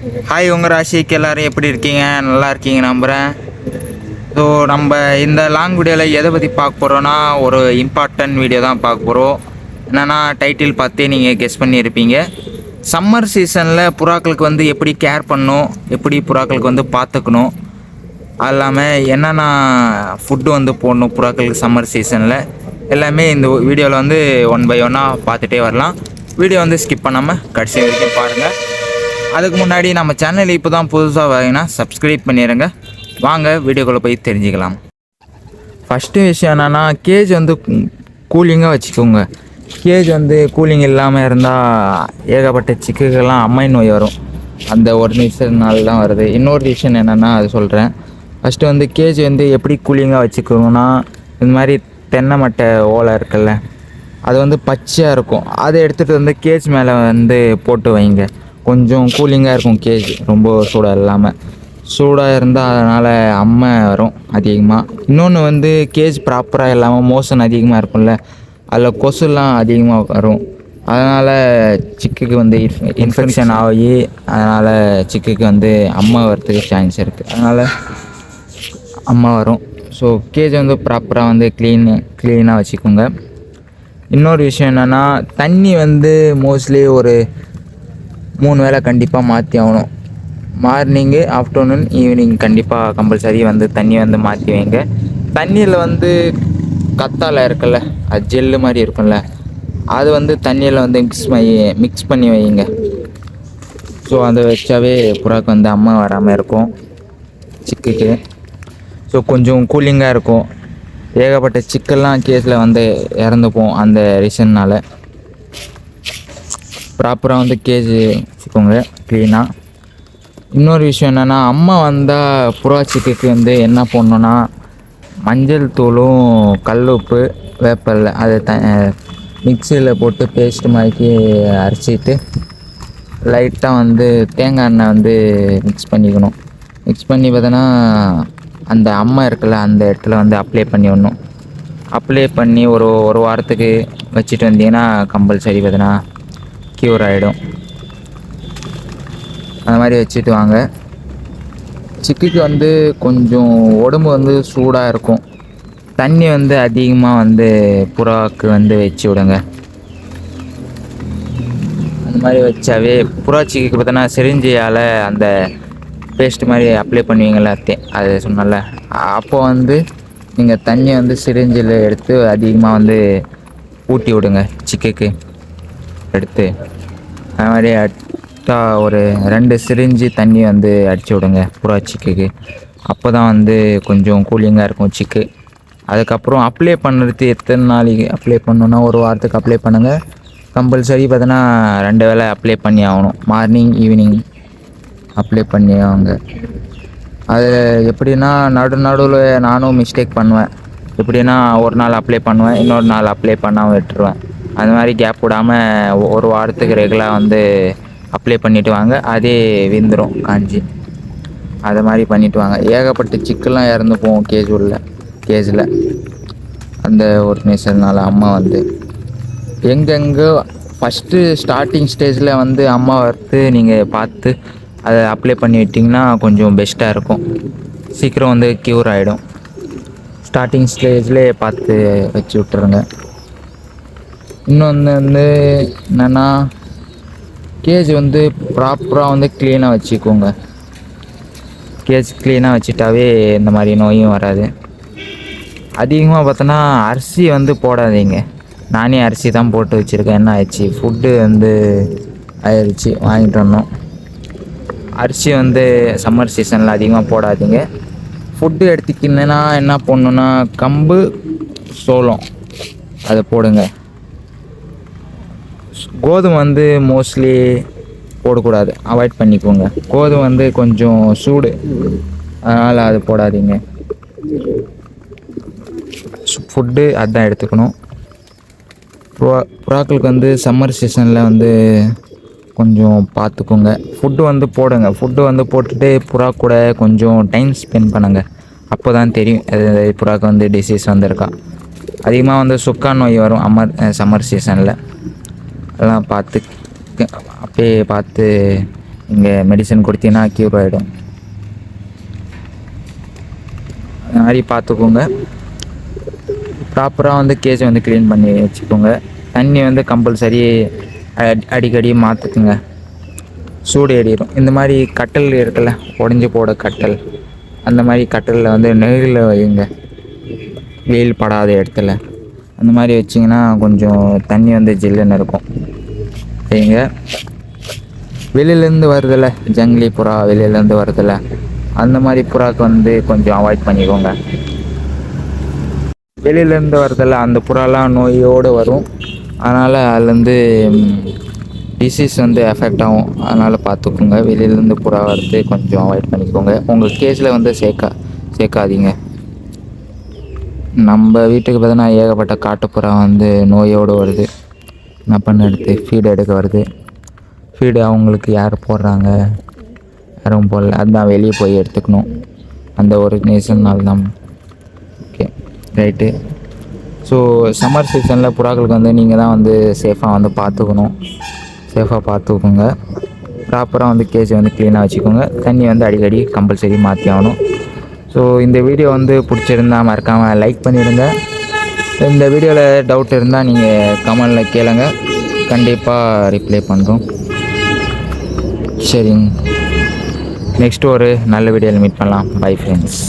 Hi, உங்கள் ராசிக்கு எல்லோரும் எப்படி இருக்கீங்க? நல்லா இருக்கீங்க நம்புகிறேன். ஸோ நம்ம இந்த லாங் வீடியோவில் எதை பற்றி பார்க்க போகிறோன்னா, ஒரு இம்பார்ட்டன்ட் வீடியோ தான் பார்க்க போகிறோம். என்னென்னா டைட்டில் பார்த்தே நீங்கள் கெஸ் பண்ணியிருப்பீங்க. சம்மர் சீசனில் புறாக்களுக்கு வந்து எப்படி கேர் பண்ணணும், எப்படி புறாக்களுக்கு வந்து பார்த்துக்கணும், அது இல்லாமல் என்னென்ன ஃபுட்டு வந்து போடணும் புறாக்களுக்கு சம்மர் சீசனில், எல்லாமே இந்த வீடியோவில் வந்து ஒன் பை ஒன்னாக பார்த்துட்டே வரலாம். வீடியோ வந்து ஸ்கிப் பண்ணாமல் கடைசி வரைக்கும் பாருங்கள். அதுக்கு முன்னாடி நம்ம சேனல் இப்போ தான் புதுசாக வரீங்கன்னா சப்ஸ்கிரைப் பண்ணிடுங்க. வாங்க வீடியோக்குள்ளே போய் தெரிஞ்சுக்கலாம். ஃபஸ்ட்டு விஷயம் என்னென்னா, கேஜ் வந்து கூலிங்காக வச்சுக்கோங்க. கேஜ் வந்து கூலிங் இல்லாமல் இருந்தால் ஏகப்பட்ட சிக்குகள்லாம் அம்மை நோய் வரும். அந்த ஒரு நிமிஷத்தினால தான் வருது. இன்னொரு விஷயம் என்னென்னா அது சொல்கிறேன். ஃபஸ்ட்டு வந்து கேஜ் வந்து எப்படி கூலிங்காக வச்சுக்கோங்கன்னா, இந்த மாதிரி தென்னை மட்டை ஓலை இருக்குல்ல, அது வந்து பச்சையாக இருக்கும். அதை எடுத்துகிட்டு வந்து கேஜ் மேலே வந்து போட்டு வைங்க. கொஞ்சம் கூலிங்காக இருக்கும் கேஜ், ரொம்ப சூடாக இல்லாமல். சூடாக இருந்தால் அதனால் அம்மை வரும் அதிகமாக. இன்னொன்று வந்து கேஜ் ப்ராப்பராக இல்லாமல் மோஷன் அதிகமாக இருக்கும்ல, அதில் கொசுலாம் அதிகமாக வரும். அதனால் சிக்குக்கு வந்து இன்ஃபெக்ஷன் ஆகி அதனால் சிக்குக்கு வந்து அம்மை வரத்துக்கு சான்ஸ் இருக்குது. அதனால் அம்மா வரும். ஸோ கேஜ் வந்து ப்ராப்பராக வந்து க்ளீனாக வச்சுக்கோங்க. இன்னொரு விஷயம் என்னென்னா, தண்ணி வந்து மோஸ்ட்லி ஒரு 3 வேளை கண்டிப்பாக மாற்றி ஆகணும். மார்னிங்கு, ஆஃப்டர்நூன், ஈவினிங் கண்டிப்பாக கம்பல்சரி வந்து தண்ணி வந்து மாற்றி வைங்க. தண்ணியில் வந்து கத்தாழை இருக்குல்ல, அது ஜெல்லு மாதிரி இருக்கும்ல, அது வந்து தண்ணியில் வந்து மிக்ஸ் பண்ணி வைங்க. ஸோ அதை வச்சாவே புறாக்கு வந்து அம்மா வராமல் இருக்கும் சிக்குக்கு. ஸோ கொஞ்சம் கூலிங்காக இருக்கும். ஏகப்பட்ட சிக்கெல்லாம் கேஸில் வந்து இறந்துப்போம் அந்த ரீசன்னால். ப்ராப்பராக வந்து கேஜ் வச்சுக்கோங்க க்ளீனாக. இன்னொரு விஷயம் என்னென்னா, அம்மா வந்தால் புறா சிக்குக்கு வந்து என்ன பண்ணணுன்னா, மஞ்சள் தூளும் கல் உப்பு வேப்பல்ல அதை மிக்சியில் போட்டு பேஸ்ட்டு மாதிரி அரைச்சிட்டு லைட்டாக வந்து தேங்காய் எண்ணெய் வந்து மிக்ஸ் பண்ணிக்கணும். மிக்ஸ் பண்ணி பார்த்தோன்னா அந்த அம்மா இருக்குல்ல, அந்த இடத்துல வந்து அப்ளை பண்ணி விடணும். அப்ளை பண்ணி ஒரு வாரத்துக்கு வச்சுட்டு வந்தீங்கன்னா கம்பல்சரி பார்த்தோன்னா க்யூர் ஆகிடும். அந்த மாதிரி வச்சுட்டு வாங்க. சிக்குக்கு வந்து கொஞ்சம் உடம்பு வந்து சூடாக இருக்கும். தண்ணி வந்து அதிகமாக வந்து புறாவுக்கு வந்து வச்சு விடுங்க. அந்த மாதிரி வச்சாவே புறா சிக்குக்கு பார்த்தோன்னா சிரிஞ்சியால் அந்த பேஸ்ட் மாதிரி அப்ளை பண்ணுவீங்களா, அது சொன்னல, அப்போ வந்து நீங்கள் தண்ணி வந்து சிரிஞ்சில் எடுத்து அதிகமாக வந்து ஊட்டி விடுங்க சிக்குக்கு எடுத்து. அது மாதிரி ஒரு 2 சிரிஞ்சு தண்ணி வந்து அடித்து விடுங்க புறா சிக்குக்கு. அப்போ தான் வந்து கொஞ்சம் கூலிங்காக இருக்கும் சிக்கு. அதுக்கப்புறம் அப்ளை பண்ணுறது எத்தனை நாளைக்கு அப்ளை பண்ணணுன்னா, ஒரு வாரத்துக்கு அப்ளை பண்ணுங்கள். கம்பல்சரி பார்த்தோன்னா 2 வேளை அப்ளை பண்ணி ஆகணும். மார்னிங், ஈவினிங் அப்ளை பண்ணிவாங்க. அது எப்படின்னா, நடுவில் நானும் மிஸ்டேக் பண்ணுவேன். எப்படின்னா, ஒரு நாள் அப்ளை பண்ணுவேன், இன்னொரு நாள் அப்ளை பண்ணாமல் விட்டுருவேன். அது மாதிரி கேப் விடாமல் ஒரு வாரத்துக்கு ரெகுலராக வந்து அப்ளை பண்ணிவிட்டு வாங்க. அதே விந்துடும் காஞ்சி. அது மாதிரி பண்ணிவிட்டு வாங்க. ஏகப்பட்ட சிக்கெல்லாம் இறந்து போகும் கேஜில் அந்த ஒரு நேசனால. அம்மா வந்து எங்கெங்கே ஃபஸ்ட்டு ஸ்டார்டிங் ஸ்டேஜில் வந்து அம்மா வறுத்து நீங்கள் பார்த்து அதை அப்ளை பண்ணி விட்டிங்கன்னா கொஞ்சம் பெஸ்ட்டாக இருக்கும். சீக்கிரம் வந்து க்யூர் ஆகிடும். ஸ்டார்டிங் ஸ்டேஜ்லேயே பார்த்து வச்சு விட்டுருங்க. இன்னொன்று வந்து என்னென்னா, கேஜ் வந்து ப்ராப்பராக வந்து க்ளீனாக வச்சுக்கோங்க. கேஜ் க்ளீனாக வச்சுட்டாவே இந்த மாதிரி நோயும் வராது. அதிகமாக பார்த்தோன்னா அரிசி வந்து போடாதீங்க. நானே அரிசி தான் போட்டு வச்சுருக்கேன். என்ன ஆயிடுச்சு, ஃபுட்டு வந்து ஆயிடுச்சு, வாங்கிட்டு வந்தோம். அரிசி வந்து சம்மர் சீசனில் அதிகமாக போடாதீங்க. ஃபுட்டு எடுத்துக்கிங்கன்னா என்ன பண்ணணுன்னா, கம்பு, சோளம் அதை போடுங்க. கோதுமை வந்து மோஸ்ட்லி போடக்கூடாது, அவாய்ட் பண்ணிக்கோங்க. கோதுமை வந்து கொஞ்சம் சூடு, அதனால் அது போடாதீங்க. ஃபுட்டு அதுதான் எடுத்துக்கணும். புறாக்களுக்கு வந்து சம்மர் சீசனில் வந்து கொஞ்சம் பார்த்துக்கோங்க. ஃபுட்டு வந்து போடுங்க. ஃபுட்டு வந்து போட்டுட்டு புறா கூட கொஞ்சம் டைம் ஸ்பெண்ட் பண்ணுங்கள். அப்போ தான் தெரியும் புறாக்கு வந்து டிசீஸ் வந்திருக்கா. அதிகமாக வந்து சுக்கா நோய் வரும் சம்மர் சீசனில். அதெல்லாம் அப்படியே பார்த்து இங்கே மெடிசன் கொடுத்தீங்கன்னா க்யூர் ஆகிடும். அது மாதிரி பார்த்துக்கோங்க. ப்ராப்பராக வந்து கேஜை வந்து க்ளீன் பண்ணி வச்சுக்கோங்க. தண்ணி வந்து கம்பல்சரி அடிக்கடி மாற்றுக்குங்க, சூடு ஏறிடும். இந்த மாதிரி கட்டல் இருக்குல்ல, உடஞ்சி போட கட்டல், அந்த மாதிரி கட்டலில் வந்து நெகிழில் வைங்க, வெயில் படாத இடத்துல. அந்த மாதிரி வச்சிங்கன்னா கொஞ்சம் தண்ணி வந்து ஜில்லுன்னு இருக்கும். வைங்க. வெளியிலேருந்து வருதில்ல ஜங்கிலி புறா, வெளியிலேருந்து வருதில்ல, அந்த மாதிரி புறாக்கு வந்து கொஞ்சம் அவாய்ட் பண்ணிக்கோங்க. வெளியிலேருந்து வரதில்ல அந்த புறாலாம் நோயோடு வரும். அதனால் அதுலேருந்து டிசீஸ் வந்து எஃபெக்ட் ஆகும். அதனால் பார்த்துக்கோங்க. வெளியிலேருந்து புறா வரது கொஞ்சம் அவாய்ட் பண்ணிக்கோங்க. உங்கள் கேஸில் வந்து சேர்க்காதீங்க. நம்ம வீட்டுக்கு பார்த்தீங்கன்னா ஏகப்பட்ட காட்டுப்புறா வந்து நோயோடு வருது. என்ன பண்ண எடுத்து ஃபீடு எடுக்க வருது. ஃபீடு அவங்களுக்கு யார் போடுறாங்க? யாரும் போடல. அதுதான் வெளியே போய் எடுத்துக்கணும். அந்த ஒரு ரீசன்னால் தான். Okay, right. ஸோ சம்மர் சீசனில் புறாக்களுக்கு வந்து நீங்கள் தான் வந்து சேஃபாக வந்து பார்த்துக்கோங்க. ப்ராப்பராக வந்து கேஜை வந்து க்ளீனாக வச்சுக்கோங்க. தண்ணி வந்து அடிக்கடி கம்பல்சரி மாற்றி ஆகணும். ஸோ இந்த வீடியோ வந்து பிடிச்சிருந்தா மறக்காமல் லைக் பண்ணிவிடுங்க. இந்த வீடியோவில் டவுட் இருந்தால் நீங்கள் கமெண்டில் கேளுங்க, கண்டிப்பாக ரிப்ளை பண்ணுறோம். சரிங்க, நெக்ஸ்ட்டு ஒரு நல்ல வீடியோவில் மீட் பண்ணலாம். Bye friends.